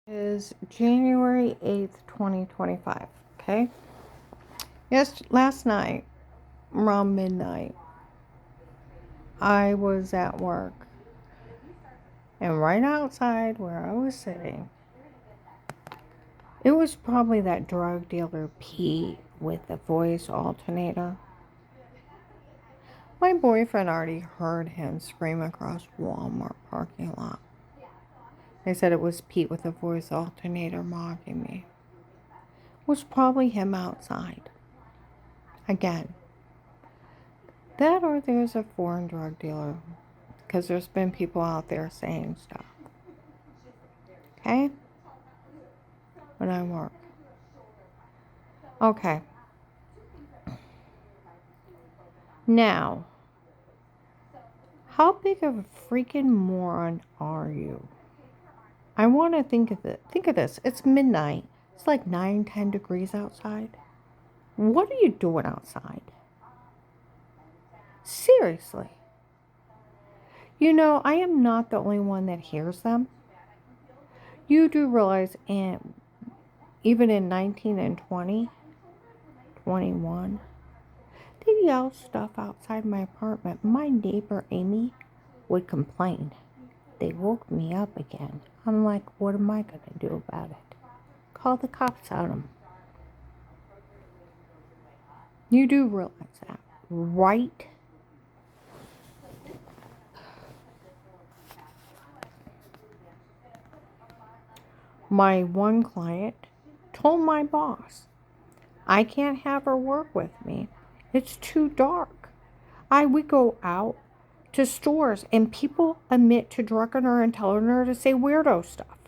Is January 8th, 2025. Okay. Last night, around midnight, I was at work. And right outside where I was sitting, it was probably that drug dealer Pete with the voice alternator. My boyfriend already heard him scream across Walmart parking lot. They said it was Pete with the voice alternator mocking me. It was probably him outside. Again. That or there's a foreign drug dealer. Because there's been people out there saying stuff. Okay? When I work. Okay. Now, how big of a freaking moron are you? I want to think of it. Think of this. It's midnight. It's like 9-10 degrees outside. What are you doing outside? Seriously. You know, I am not the only one that hears them. You do realize, and even in 19 and 20, 21, they yell stuff outside my apartment. My neighbor Amy would complain. They woke me up again. I'm like, what am I going to do about it? Call the cops on them. You do realize that, right? My one client told my boss, I can't have her work with me. It's too dark. We go out to stores and people admit to drugging her and telling her to say weirdo stuff.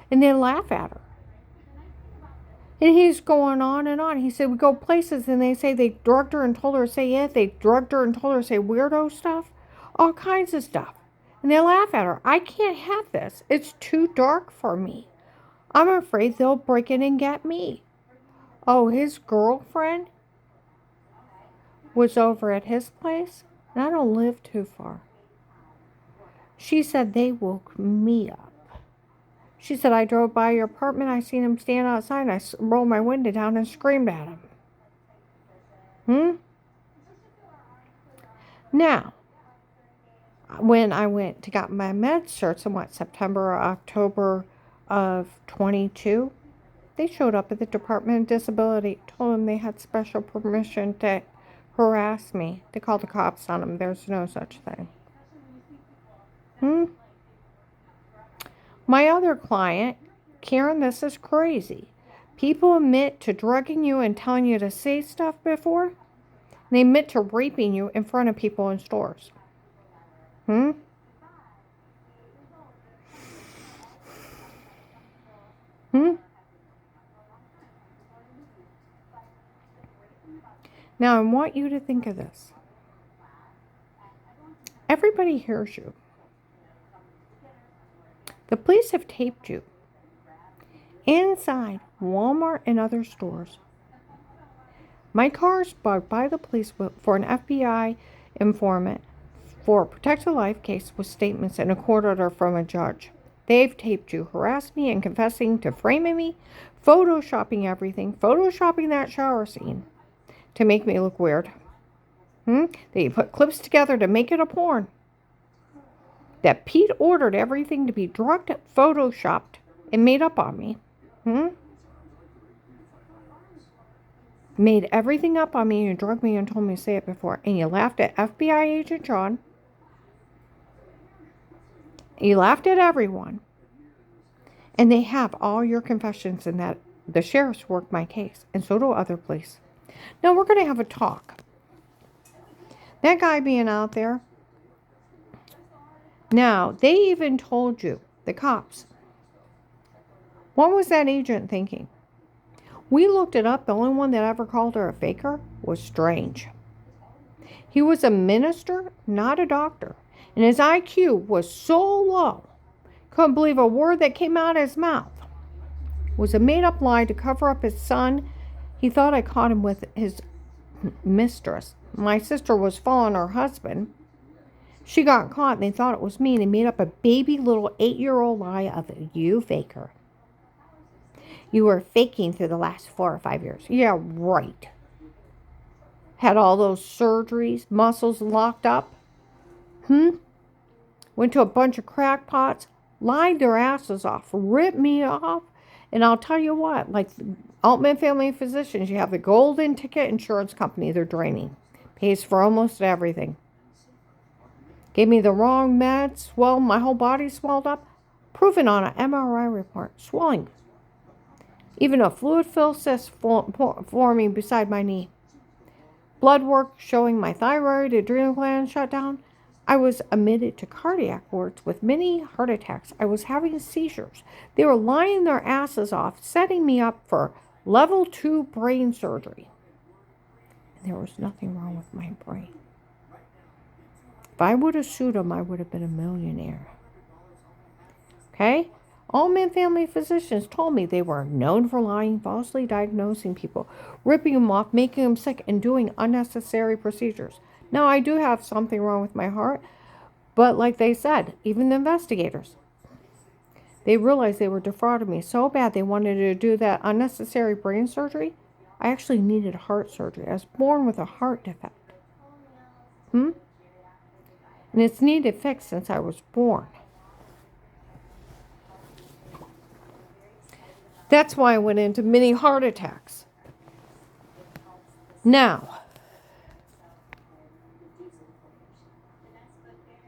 And they laugh at her. And he's going on and on. He said, we go places and they say they drugged her and told her to say yeah. They drugged her and told her to say weirdo stuff. All kinds of stuff. And they laugh at her. I can't have this. It's too dark for me. I'm afraid they'll break in and get me. Oh, his girlfriend was over at his place. And I don't live too far. She said they woke me up. She said, I drove by your apartment. I seen him stand outside. And I rolled my window down and screamed at him. Now, when I went to get my med certs in September or October of 22, they showed up at the Department of Disability, told them they had special permission to harass me, to call the cops on them. There's no such thing. My other client, Karen, this is crazy. People admit to drugging you and telling you to say stuff before. They admit to raping you in front of people in stores. Now, I want you to think of this. Everybody hears you. The police have taped you inside Walmart and other stores. My car is bugged by the police for an FBI informant for a protected life case with statements and a court order from a judge. They've taped you, harassed me, and confessing to framing me, photoshopping everything, photoshopping that shower scene to make me look weird. They put clips together to make it a porn. That Pete ordered everything to be drugged, photoshopped, and made up on me. Made everything up on me and drugged me and told me to say it before. And you laughed at FBI agent John. You laughed at everyone. And they have all your confessions in that. The sheriffs work my case. And so do other police. Now we're going to have a talk. That guy being out there. Now, they even told you, the cops. What was that agent thinking? We looked it up. The only one that ever called her a faker was Strange. He was a minister, not a doctor. And his IQ was so low, couldn't believe a word that came out of his mouth. It was a made-up lie to cover up his son. He thought I caught him with his mistress. My sister was following her husband. She got caught and they thought it was me and they made up a baby little 8-year-old lie of you faker. You were faking through the last 4 or 5 years. Yeah, right. Had all those surgeries, muscles locked up. Went to a bunch of crackpots, lied their asses off, ripped me off. And I'll tell you what, like Altman Family Physicians, you have the golden ticket insurance company they're draining. Pays for almost everything. Gave me the wrong meds, my whole body swelled up. Proven on an MRI report, swelling. Even a fluid-filled cyst forming beside my knee. Blood work showing my thyroid, adrenal gland shut down. I was admitted to cardiac wards with many heart attacks. I was having seizures. They were lying their asses off, setting me up for level 2 brain surgery. And there was nothing wrong with my brain. If I would have sued them, I would have been a millionaire. Okay? Altman Family Physicians told me they were known for lying, falsely diagnosing people, ripping them off, making them sick, and doing unnecessary procedures. Now, I do have something wrong with my heart, but like they said, even the investigators, they realized they were defrauding me so bad they wanted to do that unnecessary brain surgery. I actually needed heart surgery. I was born with a heart defect. And it's needed fixed since I was born. That's why I went into many heart attacks. Now,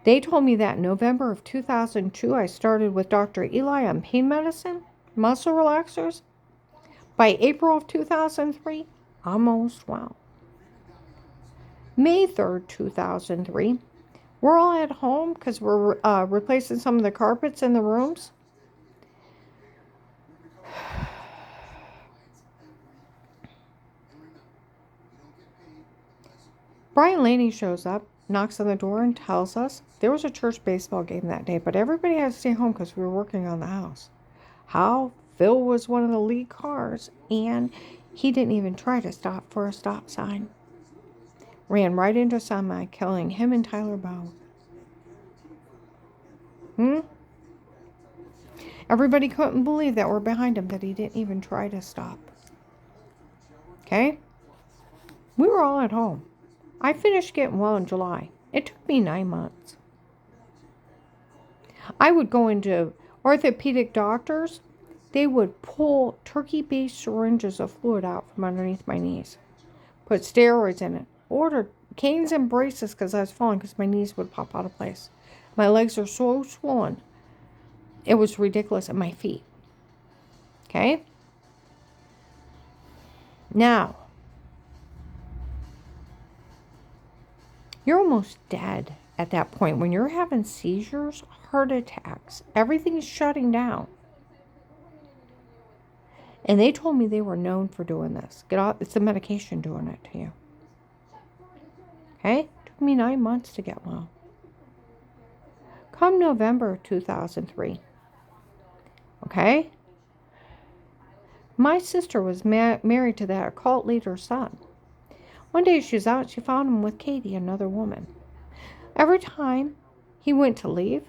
they told me that in November of 2002, I started with Dr. Eli on pain medicine, muscle relaxers. By April of 2003, almost well. May 3rd, 2003, we're all at home because we're replacing some of the carpets in the rooms. Brian Laney shows up, knocks on the door, and tells us there was a church baseball game that day, but everybody had to stay home because we were working on the house. How Phil was one of the lead cars, and he didn't even try to stop for a stop sign. Ran right into a semi, killing him and Tyler Bowe. Everybody couldn't believe that we're behind him, that he didn't even try to stop. Okay? We were all at home. I finished getting well in July. It took me 9 months. I would go into orthopedic doctors. They would pull turkey-based syringes of fluid out from underneath my knees. Put steroids in it. Ordered canes and braces because I was falling because my knees would pop out of place. My legs are so swollen. It was ridiculous at my feet. Okay? Now, you're almost dead at that point. When you're having seizures, heart attacks, everything's shutting down. And they told me they were known for doing this. It's the medication doing it to you. Okay? It took me 9 months to get well. Come November 2003. Okay? My sister was married to that occult leader's son. One day she was out, she found him with Katie, another woman. Every time he went to leave,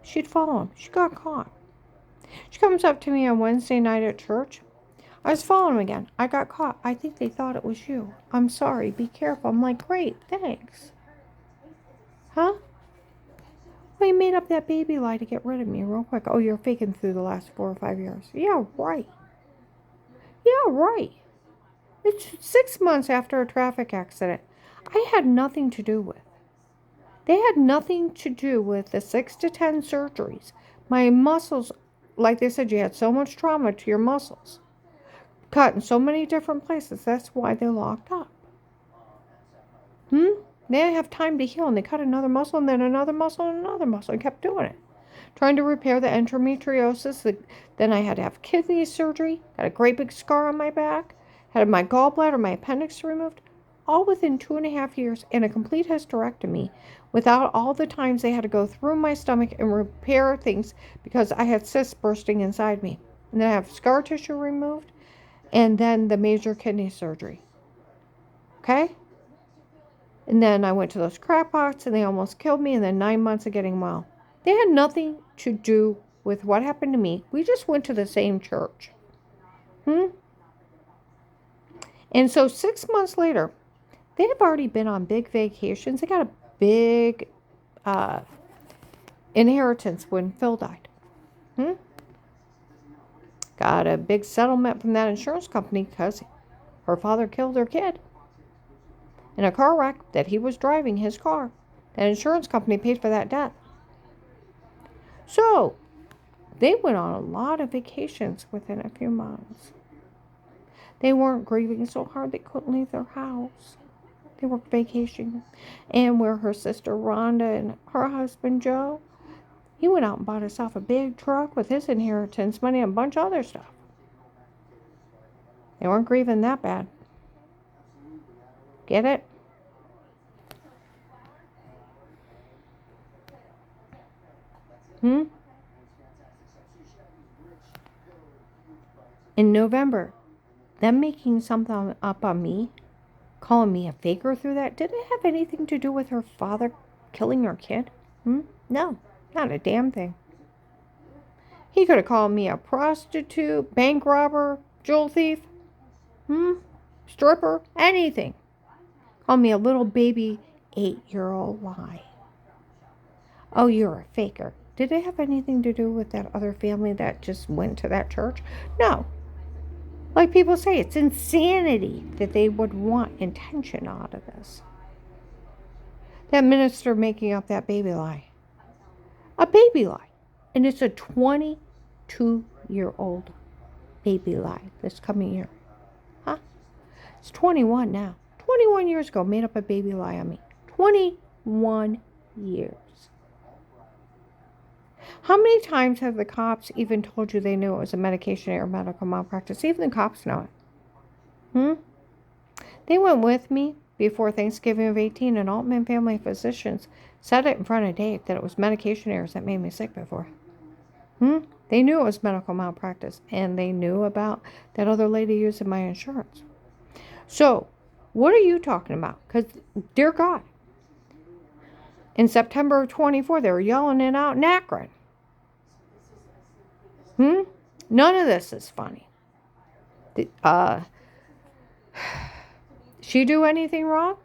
she'd follow him. She got caught. She comes up to me on Wednesday night at church. I was following him again. I got caught. I think they thought it was you. I'm sorry. Be careful. I'm like, great, thanks. Huh? Well, you made up that baby lie to get rid of me real quick. Oh, you're faking through the last 4 or 5 years. Yeah, right. Yeah, right. It's 6 months after a traffic accident I had nothing to do with. They had nothing to do with the 6 to 10 surgeries. My muscles, like they said, you had so much trauma to your muscles. Cut in so many different places. That's why they locked up. They didn't have time to heal, and they cut another muscle, and then another muscle, and another muscle, and kept doing it. Trying to repair the endometriosis. Then I had to have kidney surgery. Got a great big scar on my back. Had my gallbladder, my appendix removed. All within 2.5 years, and a complete hysterectomy without all the times they had to go through my stomach and repair things because I had cysts bursting inside me. And then I have scar tissue removed, and then the major kidney surgery. Okay? And then I went to those crackpots, and they almost killed me, and then 9 months of getting well. They had nothing to do with what happened to me. We just went to the same church. Hmm? And so 6 months later, they have already been on big vacations. They got a big inheritance when Phil died. Hmm? Got a big settlement from that insurance company because her father killed their kid in a car wreck that he was driving his car. That insurance company paid for that death. So they went on a lot of vacations within a few months. They weren't grieving so hard they couldn't leave their house. They were vacationing. And where her sister Rhonda and her husband Joe, he went out and bought himself a big truck with his inheritance money and a bunch of other stuff. They weren't grieving that bad. Get it? In November, them making something up on me, calling me a faker through that, did it have anything to do with her father killing her kid? No, not a damn thing. He could have called me a prostitute, bank robber, jewel thief, stripper, anything. Called me a little baby 8-year-old lie. Oh, you're a faker. Did it have anything to do with that other family that just went to that church? No. Like people say, it's insanity that they would want intention out of this. That minister making up that baby lie. A baby lie. And it's a 22-year-old baby lie this coming year. Huh? It's 21 now. 21 years ago, made up a baby lie on me. 21 years. How many times have the cops even told you they knew it was a medication error, medical malpractice? Even the cops know it. They went with me before Thanksgiving of 18, and Altman Family Physicians said it in front of Dave that it was medication errors that made me sick before. They knew it was medical malpractice, and they knew about that other lady using my insurance. So, what are you talking about? Because, dear God, in September of 24, they were yelling it out in Akron. None of this is funny. She do anything wrong?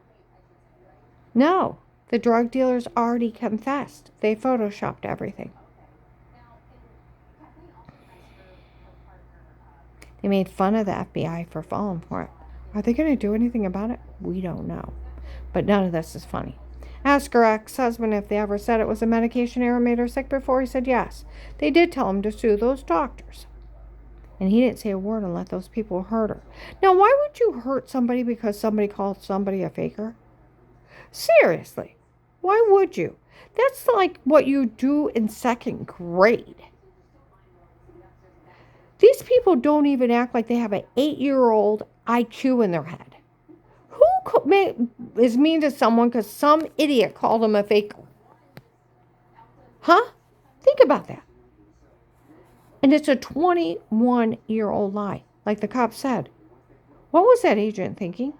No. The drug dealers already confessed. They photoshopped everything. They made fun of the FBI for falling for it. Are they going to do anything about it? We don't know. But none of this is funny. Ask her ex-husband if they ever said it was a medication error made her sick before. He said yes. They did tell him to sue those doctors. And he didn't say a word and let those people hurt her. Now, why would you hurt somebody because somebody called somebody a faker? Seriously, why would you? That's like what you do in second grade. These people don't even act like they have an 8-year-old IQ in their head. Who is mean to someone because some idiot called them a faker? Huh? Think about that. And it's a 21-year-old lie, like the cop said. What was that agent thinking?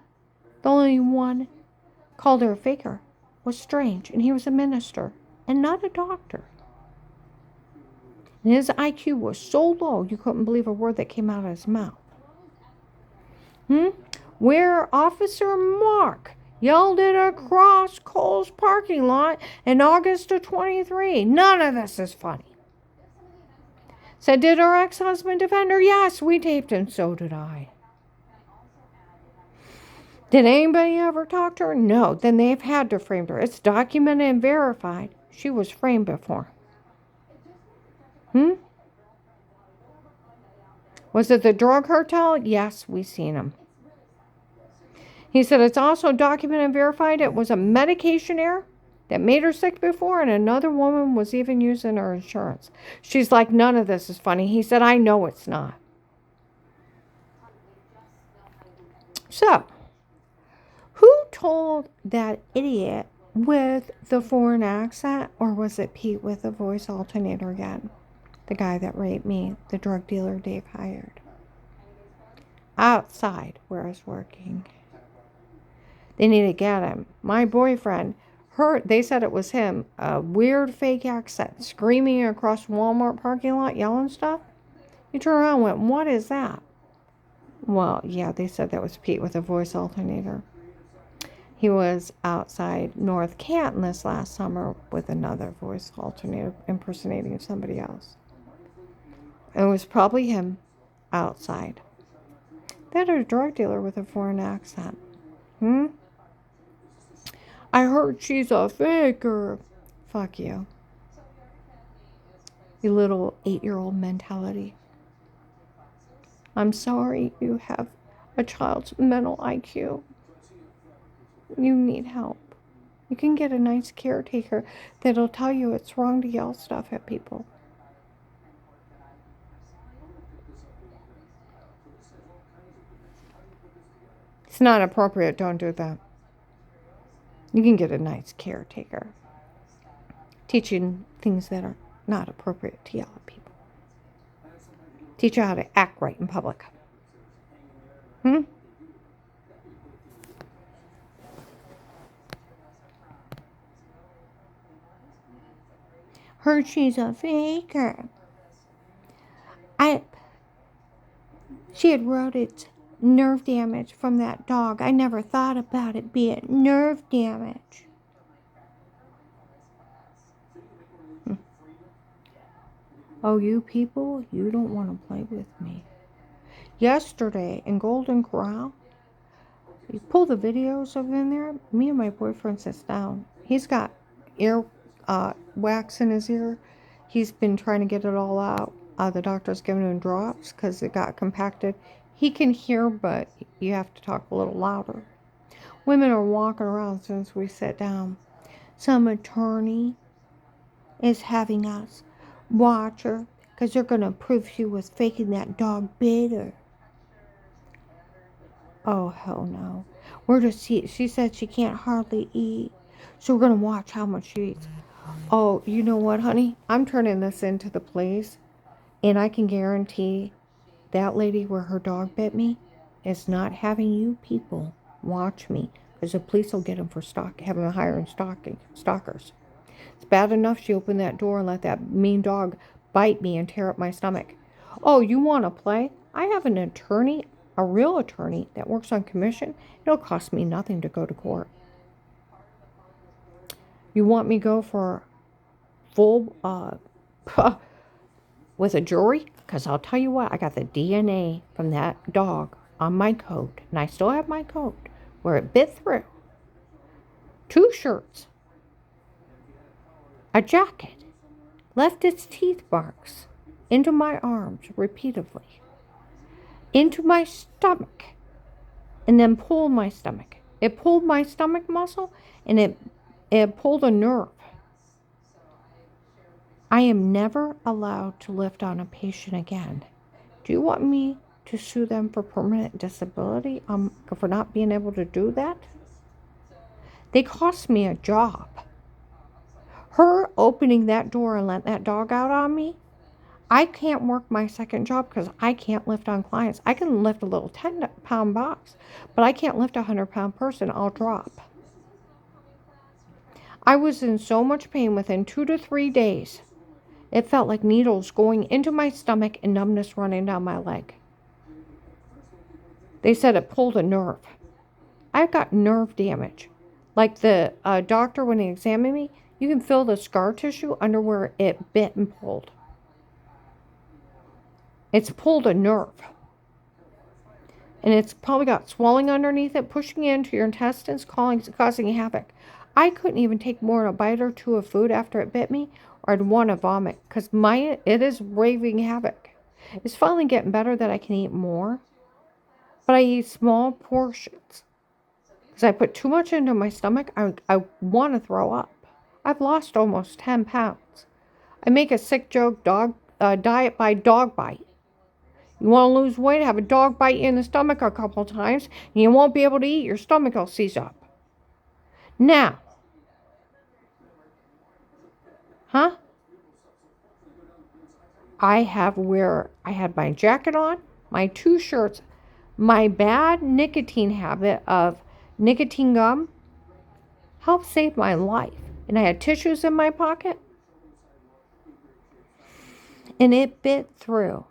The only one called her a faker was strange, and he was a minister and not a doctor. And his IQ was so low you couldn't believe a word that came out of his mouth. Where Officer Mark yelled it across Kohl's parking lot in August of 23. None of this is funny. Said, did our ex-husband defend her? Yes, we taped him. So did I. Did anybody ever talk to her? No. Then they've had to frame her. It's documented and verified. She was framed before. Was it the drug cartel? Yes, we seen him. He said it's also documented and verified it was a medication error that made her sick before, and another woman was even using her insurance. She's like, none of this is funny. He said, I know it's not. So, who told that idiot with the foreign accent, or was it Pete with the voice alternator again? The guy that raped me, the drug dealer Dave hired. Outside where I was working. They need to get him. My boyfriend heard, they said it was him, a weird fake accent, screaming across Walmart parking lot, yelling stuff. He turned around and went, what is that? Well, yeah, they said that was Pete with a voice alternator. He was outside North Canton this last summer with another voice alternator impersonating somebody else. It was probably him outside. They had a drug dealer with a foreign accent. I heard she's a faker. Fuck you. You little 8-year-old mentality. I'm sorry you have a child's mental IQ. You need help. You can get a nice caretaker that'll tell you it's wrong to yell stuff at people. It's not appropriate. Don't do that. You can get a nice caretaker. Teaching things that are not appropriate to yell at people. Teach you how to act right in public. Heard she's a faker. She had rodent nerve damage from that dog. I never thought about it being nerve damage. Oh, you people, you don't want to play with me. Yesterday in Golden Corral, you pull the videos of in there, me and my boyfriend sits down. He's got ear wax in his ear. He's been trying to get it all out. The doctor's giving him drops because it got compacted. He can hear, but you have to talk a little louder. Women are walking around since we sit down. Some attorney is having us watch her because they're going to prove she was faking that dog bit her. Oh, hell no. She said she can't hardly eat, so we're going to watch how much she eats. Oh, you know what, honey? I'm turning this into the police, and I can guarantee that lady where her dog bit me is not having you people watch me, because the police will get them for having them hiring stalkers. It's bad enough she opened that door and let that mean dog bite me and tear up my stomach. Oh, you want to play? I have an attorney, a real attorney that works on commission. It'll cost me nothing to go to court. You want me to go for full with a jury? Because I'll tell you what, I got the DNA from that dog on my coat, and I still have my coat where it bit through. 2 shirts, a jacket, left its teeth marks into my arms repeatedly, into my stomach, and then pulled my stomach. It pulled my stomach muscle, and it pulled a nerve. I am never allowed to lift on a patient again. Do you want me to sue them for permanent disability for not being able to do that? They cost me a job. Her opening that door and letting that dog out on me, I can't work my second job because I can't lift on clients. I can lift a little 10-pound box, but I can't lift a 100-pound person. I'll drop. I was in so much pain within 2 to 3 days. It felt like needles going into my stomach and numbness running down my leg. They said it pulled a nerve. I've got nerve damage. Like the doctor, when he examined me, you can feel the scar tissue under where it bit and pulled. It's pulled a nerve. And it's probably got swelling underneath it, pushing into your intestines, causing havoc. I couldn't even take more than a bite or 2 of food after it bit me, or I'd want to vomit, because it is wreaking havoc. It's finally getting better that I can eat more, but I eat small portions. Because I put too much into my stomach, I want to throw up. I've lost almost 10 pounds. I make a sick joke, diet by dog bite. You want to lose weight, have a dog bite you in the stomach a couple times, and you won't be able to eat. Your stomach will seize up. Now, I had my jacket on, my 2 shirts, my bad nicotine habit of nicotine gum helped save my life. And I had tissues in my pocket. And it bit through.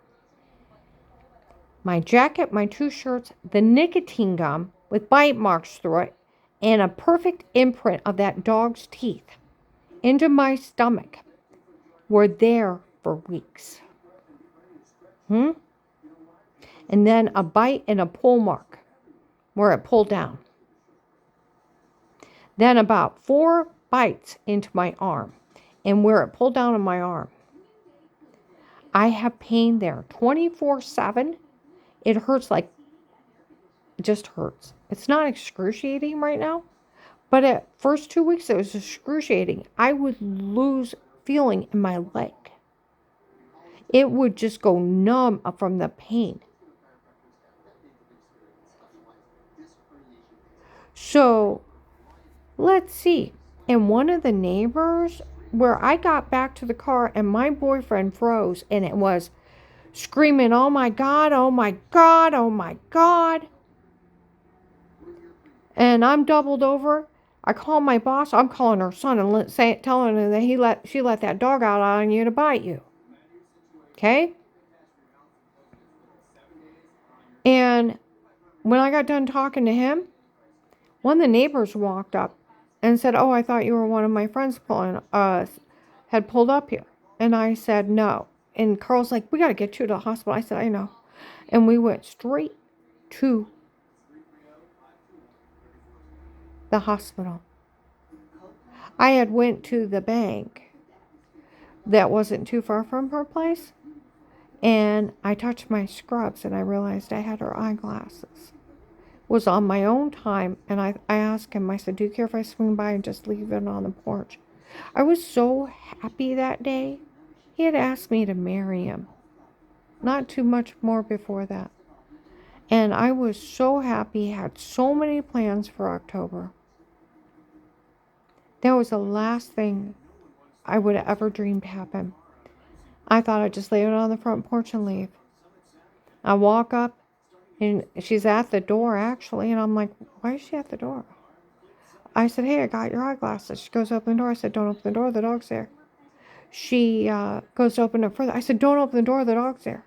my jacket, my 2 shirts, the nicotine gum with bite marks through it, and a perfect imprint of that dog's teeth into my stomach were there for weeks. And then a bite and a pull mark where it pulled down. Then about 4 bites into my arm and where it pulled down on my arm. I have pain there 24/7. It hurts it just hurts. It's not excruciating right now, but at first 2 weeks it was excruciating. I would lose feeling in my leg. It would just go numb from the pain. So let's see. And one of the neighbors, where I got back to the car and my boyfriend froze and it was screaming, "Oh my God, oh my God, oh my God." And I'm doubled over. I call my boss. I'm calling her son and telling her that she let that dog out on you to bite you. Okay? And when I got done talking to him, one of the neighbors walked up and said, "Oh, I thought you were one of my friends had pulled up here." And I said, "No." And Carl's like, "We got to get you to the hospital." I said, "I know." And we went straight to the hospital. I had went to the bank that wasn't too far from her place. And I touched my scrubs and I realized I had her eyeglasses. It was on my own time. And I asked him, I said, "Do you care if I swing by and just leave it on the porch?" I was so happy that day. He had asked me to marry him. Not too much more before that. And I was so happy, had so many plans for October. That was the last thing I would have ever dreamed happen. I thought I'd just lay it on the front porch and leave. I walk up, and she's at the door, actually, and I'm like, "Why is she at the door?" I said, "Hey, I got your eyeglasses." She goes, "Open the door." I said, "Don't open the door, the dog's there." She goes to open it further. I said, "Don't open the door, the dog's there."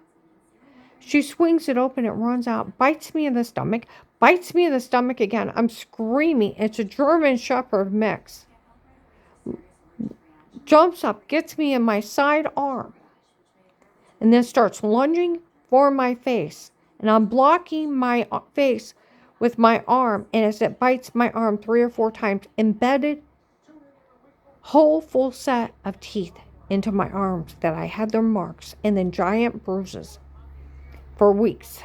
She swings it open, it runs out, bites me in the stomach again. I'm screaming. It's a German Shepherd mix. Jumps up, gets me in my side arm, and then starts lunging for my face. And I'm blocking my face with my arm, and as it bites my arm 3 or 4 times, embedded whole full set of teeth into my arms that I had their marks and then giant bruises for weeks.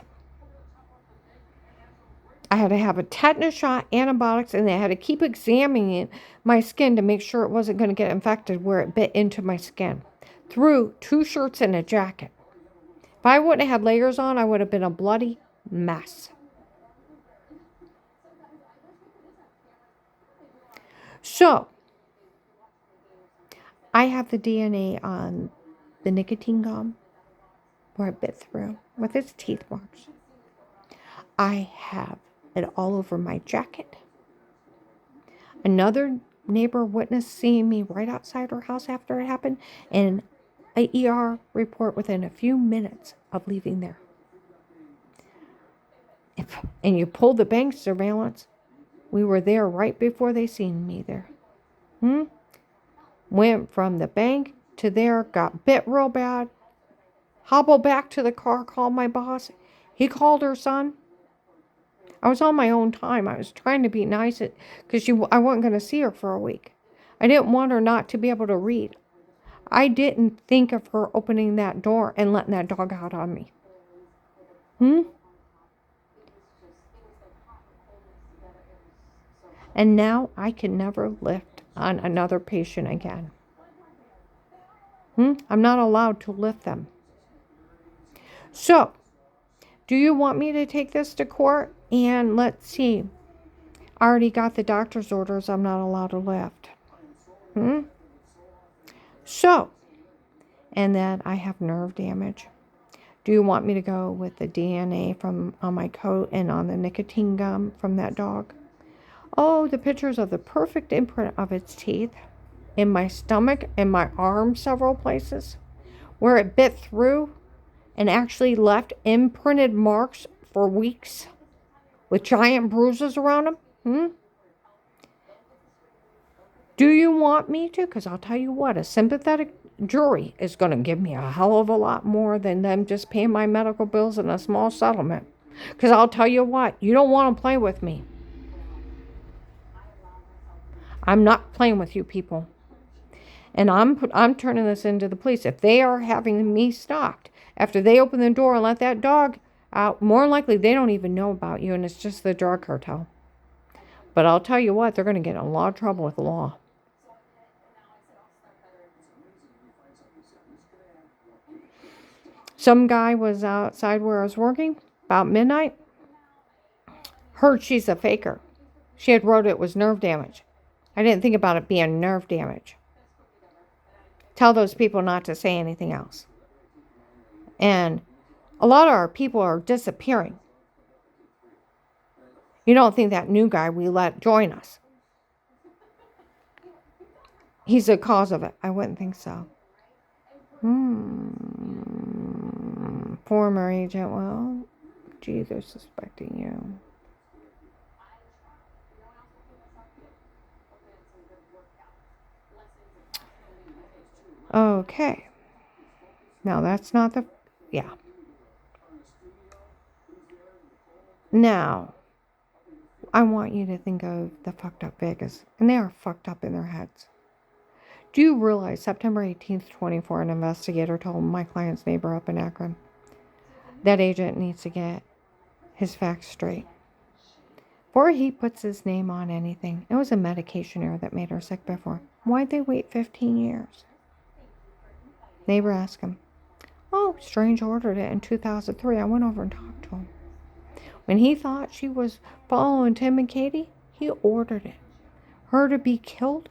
I had to have a tetanus shot, antibiotics, and they had to keep examining my skin to make sure it wasn't going to get infected where it bit into my skin through 2 shirts and a jacket. If I wouldn't have had layers on, I would have been a bloody mess. So, I have the DNA on the nicotine gum where it bit through with its teeth marks. I have it all over my jacket. Another neighbor witnessed seeing me right outside her house after it happened, and an ER report within a few minutes of leaving there. And you pull the bank surveillance, we were there right before they seen me there. Went from the bank to there, got bit real bad, hobbled back to the car, called my boss. He called her son. I was on my own time. I was trying to be nice because I wasn't going to see her for a week. I didn't want her not to be able to read. I didn't think of her opening that door and letting that dog out on me. And now I can never lift on another patient again. I'm not allowed to lift them. So, do you want me to take this to court? And let's see. I already got the doctor's orders. I'm not allowed to lift. So, and then I have nerve damage. Do you want me to go with the DNA from on my coat and on the nicotine gum from that dog? Oh, the pictures of the perfect imprint of its teeth in my stomach and my arm several places where it bit through and actually left imprinted marks for weeks with giant bruises around them? Do you want me to? Because I'll tell you what, a sympathetic jury is going to give me a hell of a lot more than them just paying my medical bills and a small settlement. Because I'll tell you what, you don't want to play with me. I'm not playing with you people. And I'm turning this into the police. If they are having me stopped, after they open the door and let that dog out, more likely they don't even know about you and it's just the drug cartel. But I'll tell you what, they're going to get in a lot of trouble with the law. Some guy was outside where I was working about midnight. Heard she's a faker. She had wrote it was nerve damage. I didn't think about it being nerve damage. Tell those people not to say anything else. And a lot of our people are disappearing. You don't think that new guy we let join us, he's the cause of it? I wouldn't think so. Former agent, well, gee, they're suspecting you. Okay. Now that's not the, yeah. Now, I want you to think of the fucked up Vegas, and they are fucked up in their heads. Do you realize September 18th, 24, an investigator told my client's neighbor up in Akron, that agent needs to get his facts straight. Before he puts his name on anything, it was a medication error that made her sick before. Why'd they wait 15 years? Neighbor asked him. Oh, Strange ordered it in 2003. I went over and talked to him. When he thought she was following Tim and Katie, he ordered it. Her to be killed.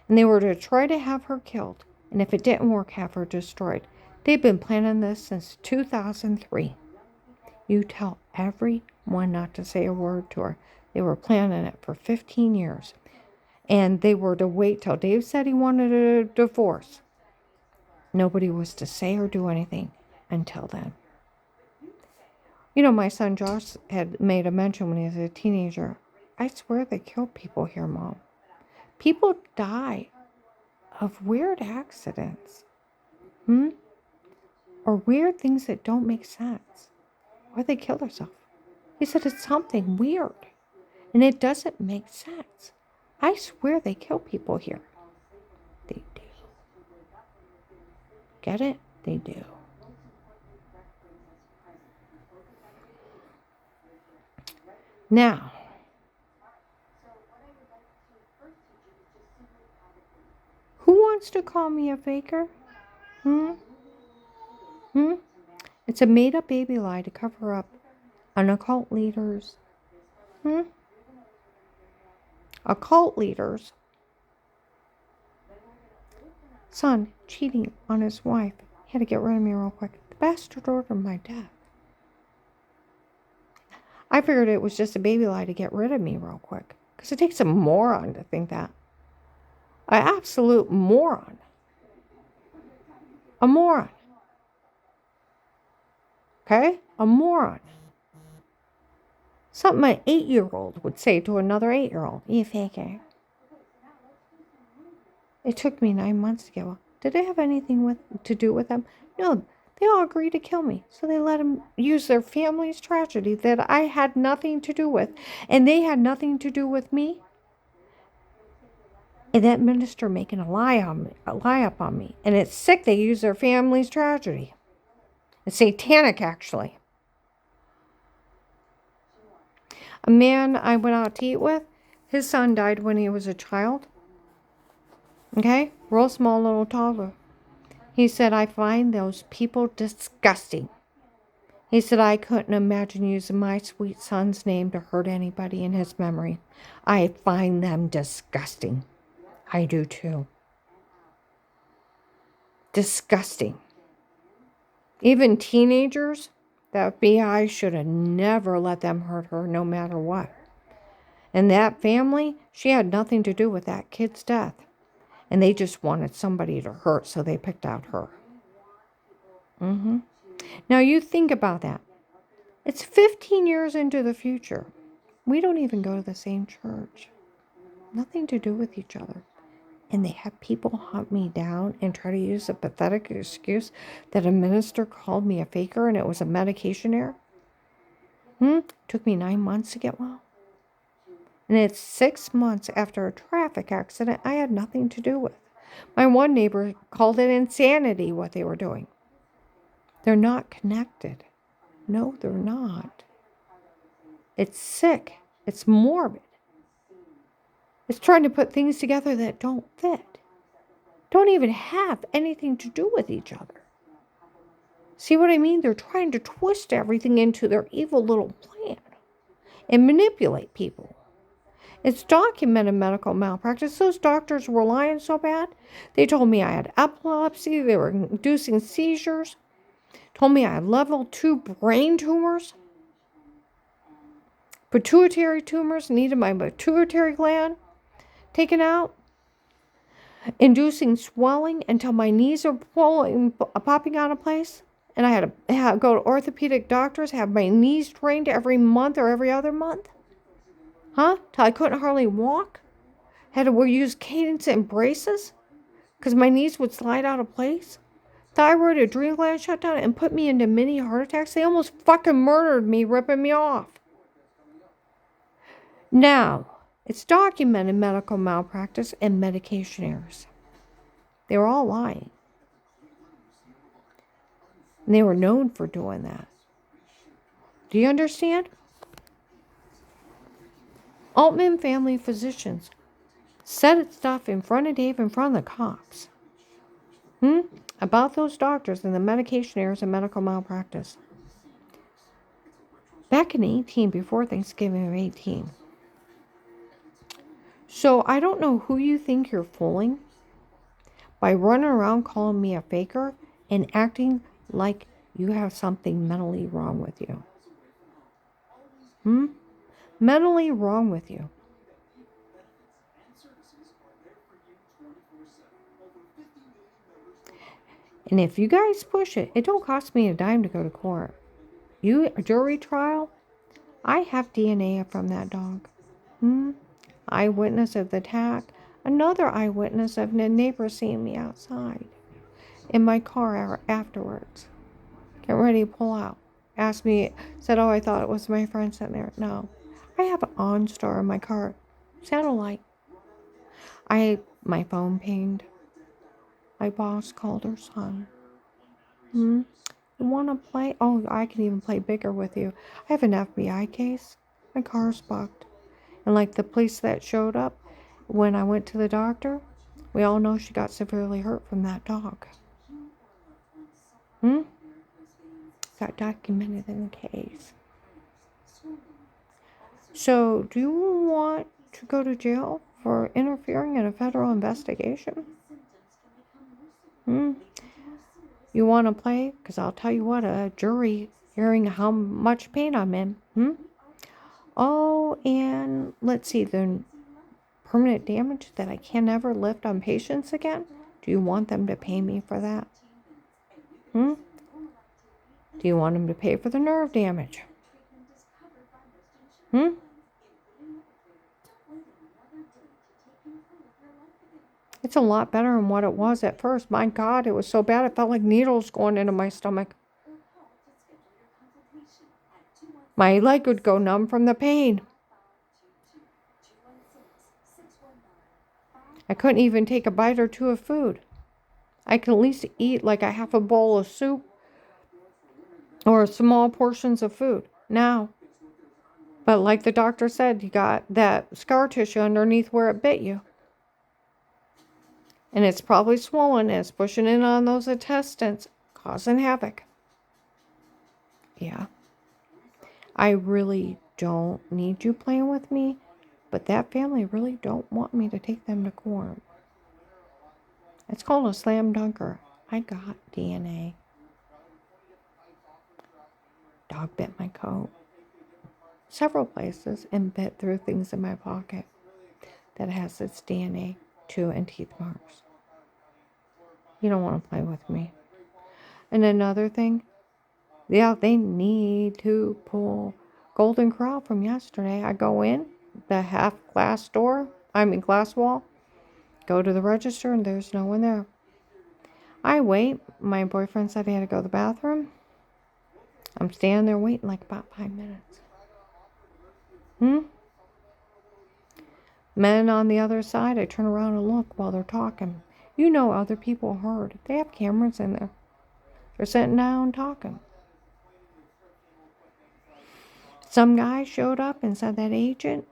And they were to try to have her killed. And if it didn't work, have her destroyed. They've been planning this since 2003. You tell everyone not to say a word to her. They were planning it for 15 years. And they were to wait till Dave said he wanted a divorce. Nobody was to say or do anything until then. You know, my son Josh had made a mention when he was a teenager. I swear they kill people here, Mom. People die of weird accidents. Or weird things that don't make sense. Or they kill themselves. He said it's something weird. And it doesn't make sense. I swear they kill people here. They do. Get it? They do. Now, who wants to call me a faker? It's a made-up baby lie to cover up an occult leaders. Occult leaders. Son cheating on his wife. He had to get rid of me real quick. The bastard ordered my death. I figured it was just a baby lie to get rid of me real quick. Because it takes a moron to think that. An absolute moron. A moron. Okay? A moron. Something an 8-year-old would say to another 8-year-old. You faker. It took me 9 months to get well. Did it have anything to do with them? No. They all agreed to kill me. So they let them use their family's tragedy that I had nothing to do with. And they had nothing to do with me. And that minister making a lie up on me. And it's sick they use their family's tragedy. It's satanic, actually. A man I went out to eat with, his son died when he was a child. Okay? Real small little toddler. He said, I find those people disgusting. He said, I couldn't imagine using my sweet son's name to hurt anybody in his memory. I find them disgusting. I do too. Disgusting. Even teenagers, the FBI should have never let them hurt her no matter what. And that family, she had nothing to do with that kid's death. And they just wanted somebody to hurt, so they picked out her. Now you think about that. It's 15 years into the future. We don't even go to the same church. Nothing to do with each other. And they have people hunt me down and try to use a pathetic excuse that a minister called me a faker and it was a medication error. Took me 9 months to get well. And it's 6 months after a traffic accident I had nothing to do with. My one neighbor called it insanity what they were doing. They're not connected. No, they're not. It's sick. It's morbid. It's trying to put things together that don't fit. Don't even have anything to do with each other. See what I mean? They're trying to twist everything into their evil little plan and manipulate people. It's documented medical malpractice. Those doctors were lying so bad. They told me I had epilepsy. They were inducing seizures. Told me I had level 2 brain tumors. Pituitary tumors, needed my pituitary gland taken out. Inducing swelling until my knees are popping out of place. And I had to go to orthopedic doctors, have my knees drained every month or every other month. Till I couldn't hardly walk. Had to use cadence and braces because my knees would slide out of place. Thyroid, adrenal gland shut down and put me into mini heart attacks. They almost fucking murdered me, ripping me off. Now, it's documented medical malpractice and medication errors. They were all lying. And they were known for doing that. Do you understand? Altman Family Physicians said stuff in front of Dave, in front of the cops. About those doctors and the medication errors and medical malpractice. Back in 18, before Thanksgiving of 18. So I don't know who you think you're fooling by running around calling me a faker and acting like you have something mentally wrong with you. Mentally wrong with you. And if you guys push it, it don't cost me a dime to go to court. A jury trial, I have DNA from that dog. Eyewitness of the attack. Another eyewitness of the neighbor seeing me outside in my car afterwards. Get ready to pull out. Asked me, said, I thought it was my friend sitting there. No. I have an OnStar in my car. Satellite. My phone pinged. My boss called her son. You want to play? Oh, I can even play bigger with you. I have an FBI case. My car's bugged. And like the police that showed up when I went to the doctor, we all know she got severely hurt from that dog. Got documented in the case. So, do you want to go to jail for interfering in a federal investigation? You want to play? Because I'll tell you what, a jury hearing how much pain I'm in. Oh, and let's see, the permanent damage that I can never lift on patients again. Do you want them to pay me for that? Do you want them to pay for the nerve damage? It's a lot better than what it was at first. My God, it was so bad. It felt like needles going into my stomach. My leg would go numb from the pain. I couldn't even take a bite or two of food. I could at least eat like a half a bowl of soup or small portions of food now. But like the doctor said, you got that scar tissue underneath where it bit you. And it's probably swollen and it's pushing in on those intestines, causing havoc. Yeah. I really don't need you playing with me, but that family really don't want me to take them to court. It's called a slam dunker. I got DNA. Dog bit my coat. Several places and bit through things in my pocket that has its DNA too and teeth marks. You don't want to play with me. And another thing, Yeah, they need to pull Golden Corral from yesterday. I go in the half glass door, glass wall, go to the register, and there's no one there. I wait. My boyfriend said he had to go to the bathroom. I'm standing there waiting like about 5 minutes. Men on the other side, I turn around and look while they're talking. You know other people heard. They have cameras in there. They're sitting down talking. Some guy showed up and said that agent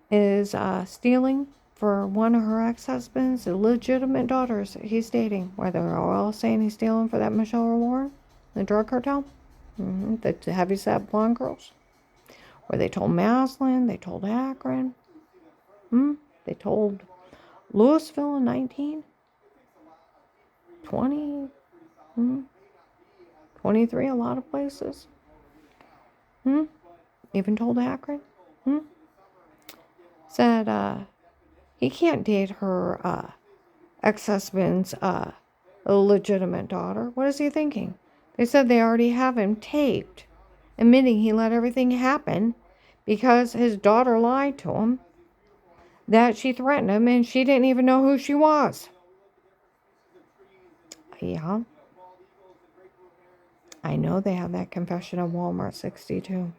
is stealing for one of her ex-husband's illegitimate daughters he's dating. Where they're all saying he's stealing for that Michelle Warren, the drug cartel. The heavyset blonde girls. Where they told Maslin, they told Akron. They told Louisville in 1920, 23, a lot of places. Even told Akron. Said he can't date her ex-husband's illegitimate daughter. What is he thinking? They said they already have him taped, admitting he let everything happen because his daughter lied to him, that she threatened him, and she didn't even know who she was. Yeah. I know they have that confession of Walmart 62.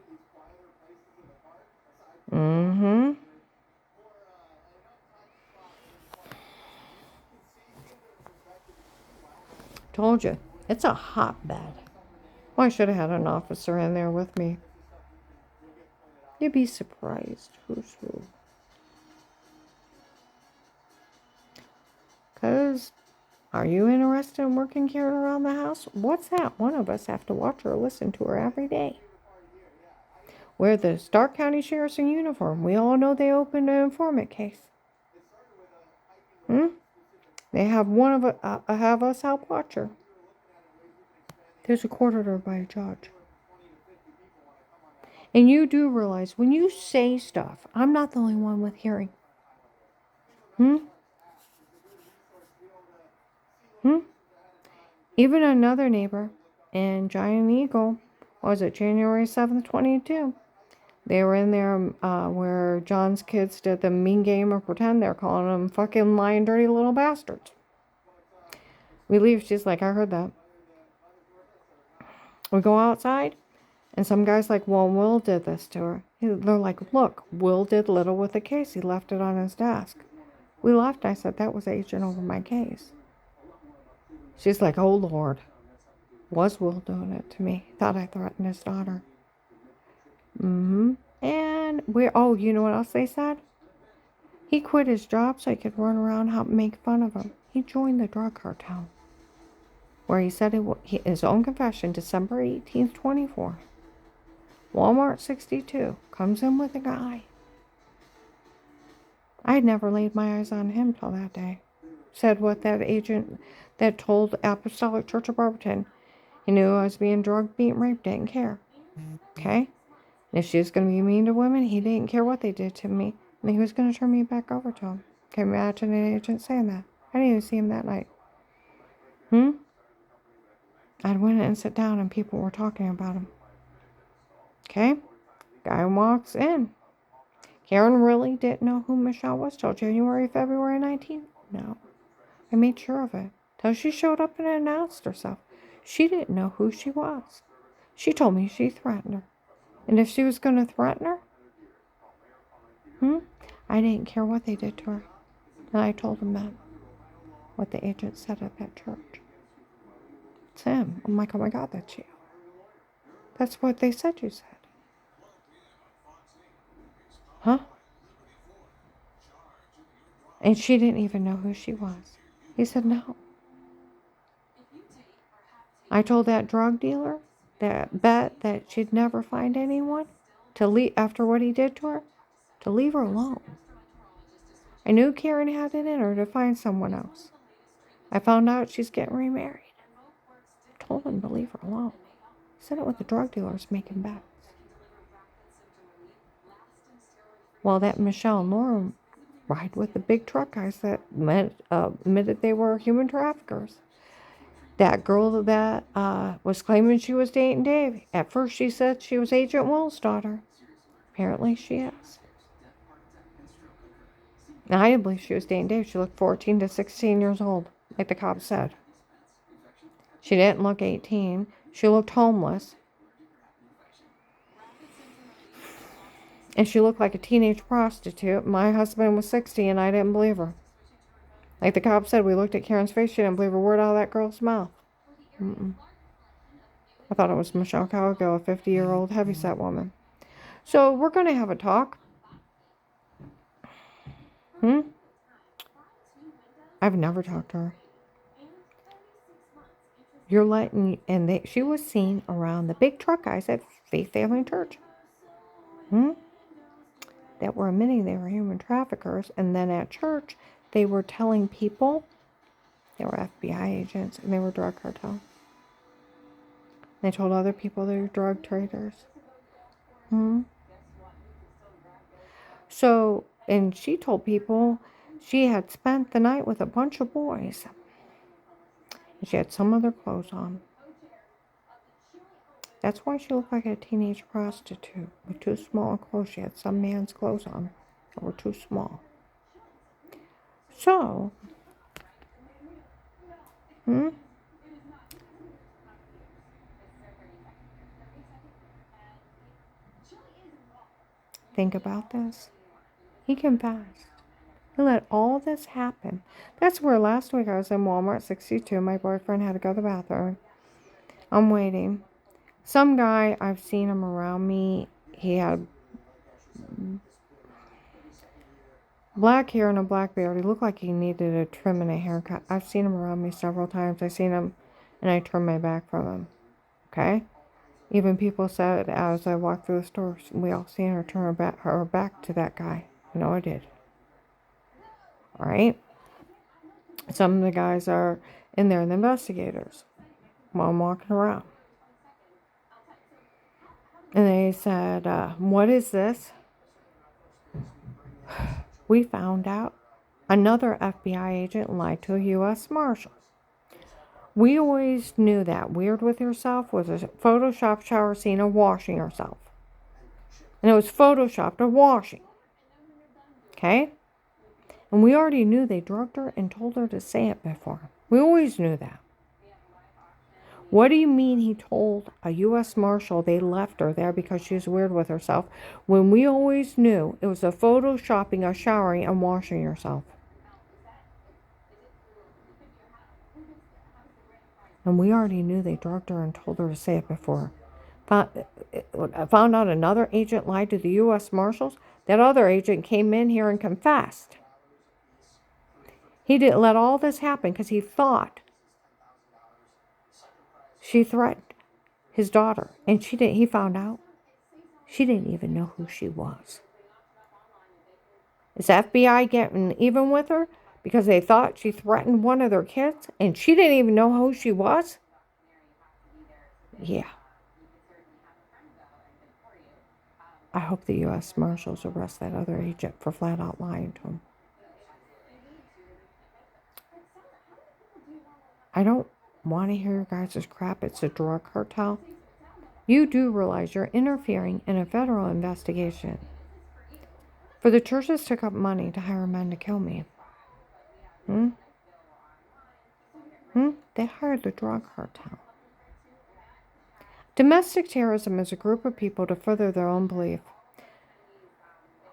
Told you. It's a hotbed. Well, I should have had an officer in there with me. You'd be surprised who's who. Because, are you interested in working Karen around the house? What's that? One of us have to watch her or listen to her every day. We're the Stark County Sheriff's in uniform. We all know they opened an informant case. They have have us help watch her. There's a court order by a judge. And you do realize when you say stuff, I'm not the only one with hearing. Even another neighbor in Giant Eagle, was it January 7th, 22? They were in there where John's kids did the mean game of pretend. They're calling them fucking lying, dirty little bastards. We leave. She's like, I heard that. We go outside, and some guy's like, well, Will did this to her. They're like, look, Will did little with the case. He left it on his desk. We left. I said, that was agent over my case. She's like, oh, Lord. Was Will doing it to me? Thought I threatened his daughter. And you know what else they said? He quit his job so he could run around and make fun of him. He joined the drug cartel. Where he said his own confession, December 18th, 24. Walmart 62 comes in with a guy. I had never laid my eyes on him till that day. Said what that agent that told Apostolic Church of Barberton, he knew I was being drugged, beaten, raped, didn't care. Okay? And if she was going to be mean to women, he didn't care what they did to me. And he was going to turn me back over to him. Can you imagine an agent saying that? I didn't even see him that night. I'd went in and sit down and people were talking about him. Okay? Guy walks in. Karen really didn't know who Michelle was till January, February 19th? No. I made sure of it. Till she showed up and announced herself. She didn't know who she was. She told me she threatened her. And if she was going to threaten her, I didn't care what they did to her. And I told them that. What the agent said at that church. It's him. I'm like, oh my God, that's you. That's what they said you said. And she didn't even know who she was. He said no. I told that drug dealer that bet that she'd never find anyone to leave after what he did to her, to leave her alone. I knew Karen had it in her to find someone else. I found out she's getting remarried. I told him to leave her alone. He said it with the drug dealers making bets. While that Michelle and Laura ride with the big truck guys that admitted they were human traffickers. That girl that was claiming she was dating Dave. At first she said she was Agent Will's daughter. Apparently she is. Now, I didn't believe she was dating Dave. She looked 14 to 16 years old, like the cops said. She didn't look 18. She looked homeless. And she looked like a teenage prostitute. My husband was 60 and I didn't believe her. Like the cop said, we looked at Karen's face. She didn't believe a word out of that girl's mouth. I thought it was Michelle Cowgill, a 50-year-old heavyset woman. So we're going to have a talk. I've never talked to her. You're letting, she was seen around the big truck guys at Faith Family Church. That were admitting they were human traffickers. And then at church, they were telling people they were FBI agents and they were drug cartel. They told other people they were drug traders. So, and she told people she had spent the night with a bunch of boys. And she had some other clothes on. That's why she looked like a teenage prostitute with too small clothes. She had some man's clothes on that were too small. So, think about this. He confessed. He let all this happen. That's where last week I was in Walmart 62. My boyfriend had to go to the bathroom. I'm waiting. Some guy, I've seen him around me. He had black hair and a black beard. He looked like he needed a trim and a haircut. I've seen him around me several times. I seen him and I turned my back from him. Okay? Even people said as I walked through the store, we all seen her turn her back to that guy. I know I did. All right? Some of the guys are in there, the investigators, while I'm walking around. And they said, what is this? We found out another FBI agent lied to a U.S. Marshal. We always knew that Weird with Yourself was a Photoshop shower scene of washing herself. And it was Photoshopped of washing. Okay? And we already knew they drugged her and told her to say it before. We always knew that. What do you mean he told a U.S. Marshal they left her there because she was weird with herself when we always knew it was a photoshopping of showering and washing yourself? And we already knew they drugged her and told her to say it before. Found out another agent lied to the U.S. Marshals. That other agent came in here and confessed. He didn't let all this happen because he thought she threatened his daughter. And she didn't. He found out she didn't even know who she was. Is FBI getting even with her because they thought she threatened one of their kids and she didn't even know who she was? Yeah. I hope the U.S. Marshals arrest that other agent for flat out lying to him. I don't want to hear your guys' crap. It's a drug cartel. You do realize you're interfering in a federal investigation. For the churches took up money to hire men to kill me. They hired the drug cartel. Domestic terrorism is a group of people to further their own belief,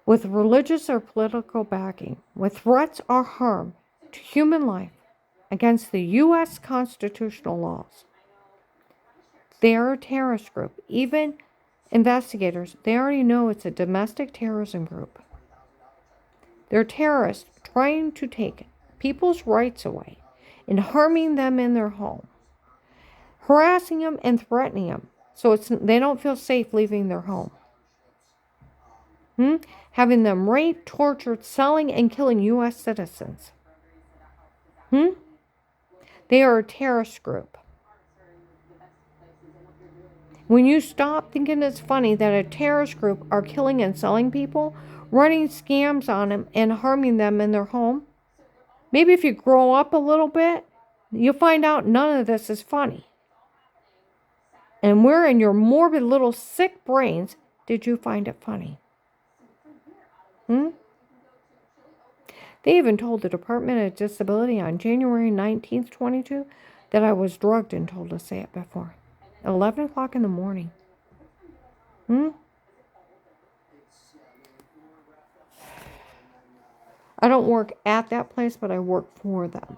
with religious or political backing, with threats or harm to human life against the U.S. constitutional laws. They are a terrorist group. Even investigators, they already know it's a domestic terrorism group. They're terrorists trying to take people's rights away and harming them in their home, harassing them and threatening them so they don't feel safe leaving their home. Having them raped, tortured, selling, and killing U.S. citizens. They are a terrorist group. When you stop thinking it's funny that a terrorist group are killing and selling people, running scams on them and harming them in their home, maybe if you grow up a little bit, You'll find out none of this is funny. And where in your morbid little sick brains did you find it funny? They even told the Department of Disability on January 19th, 22, that I was drugged and told to say it before. 11 o'clock in the morning. I don't work at that place, but I work for them.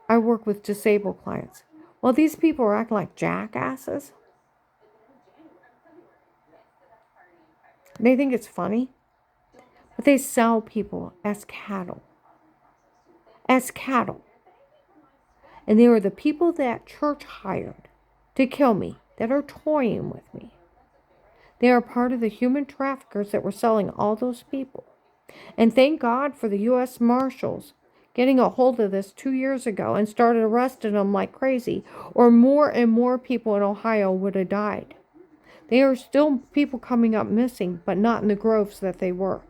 I work with disabled clients. Well, these people are acting like jackasses. They think it's funny, but they sell people as cattle. As cattle. And they are the people that church hired to kill me, that are toying with me. They are part of the human traffickers that were selling all those people. And thank God for the U.S. Marshals getting a hold of this 2 years ago and started arresting them like crazy, or more and more people in Ohio would have died. There are still people coming up missing, but not in the groves that they were.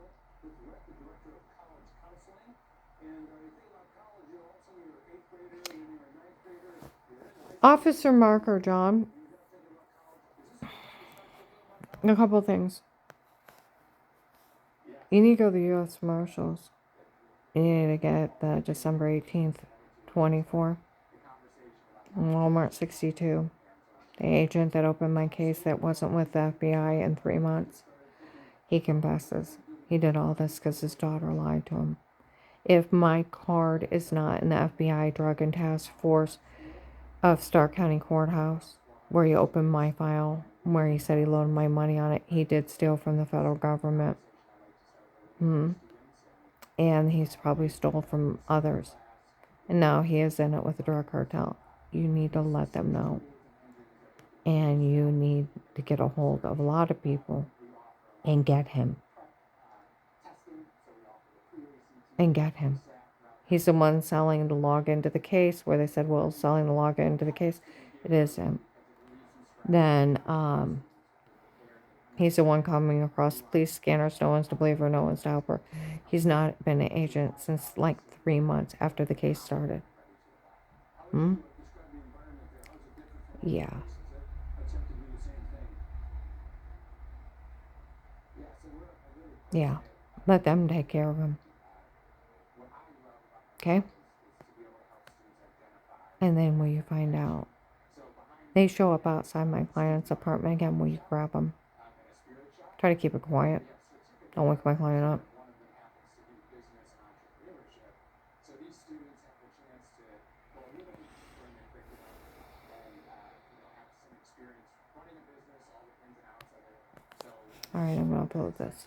Officer Marker, John. A couple things. You need to go to the U.S. Marshals. You need to get the December 18th, 24. Walmart 62. The agent that opened my case that wasn't with the FBI in 3 months. He confesses. He did all this because his daughter lied to him. If my card is not in the FBI Drug and Task Force of Stark County Courthouse, where he opened my file, where he said he loaned my money on it, he did steal from the federal government. And he's probably stole from others. And now he is in it with the drug cartel. You need to let them know. And you need to get a hold of a lot of people and get him. And get him. He's the one selling the login to the case, where they said, well, selling the login to the case. It is him. Then he's the one coming across police scanners. No one's to believe her, no one's to help her. He's not been an agent since like 3 months after the case started. Yeah. Yeah. Let them take care of him. Okay? And then will you find out? They show up outside my client's apartment again. Will you grab them? Try to keep it quiet. Don't wake my client up. All right, I'm going to upload this.